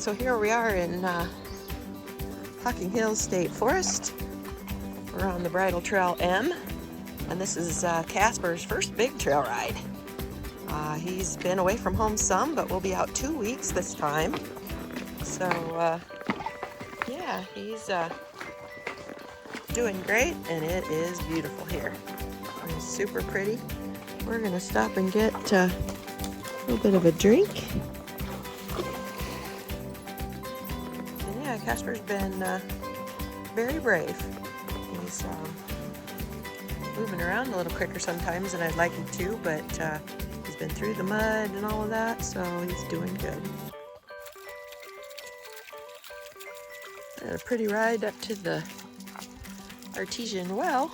So here we are in Hocking Hills State Forest. We're on the Bridle Trail M, and this is Kasper's first big trail ride. He's been away from home some, but we'll be out 2 weeks this time. So yeah, he's doing great, and it is beautiful here. It's super pretty. We're gonna stop and get a little bit of a drink. And yeah, Kasper's been very brave. He's moving around a little quicker sometimes than I'd like him to, but he's been through the mud and all of that, so he's doing good. Had a pretty ride up to the artesian well.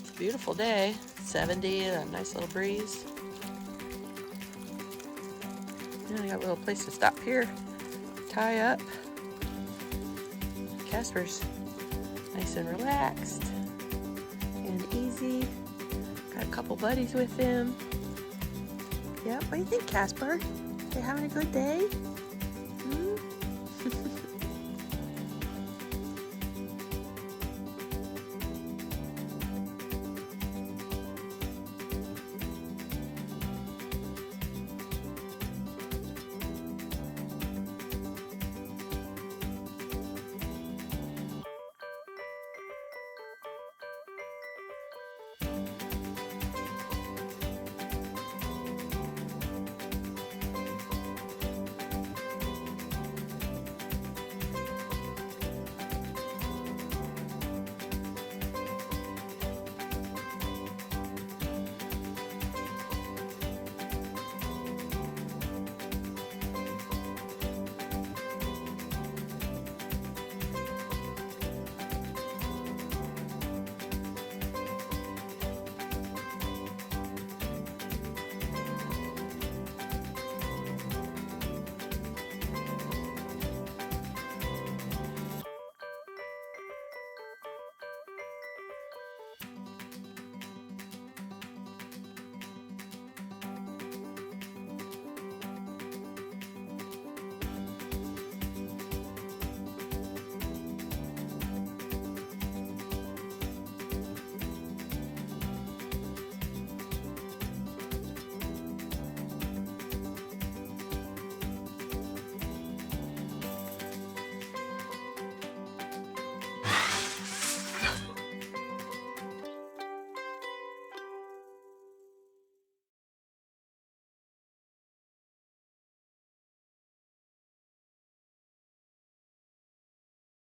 It's a beautiful day, 70, a nice little breeze. And I got a little place to stop here, tie up. Kasper's nice and relaxed and easy. Got a couple buddies with him. Yep, what do you think, Kasper? You having a good day?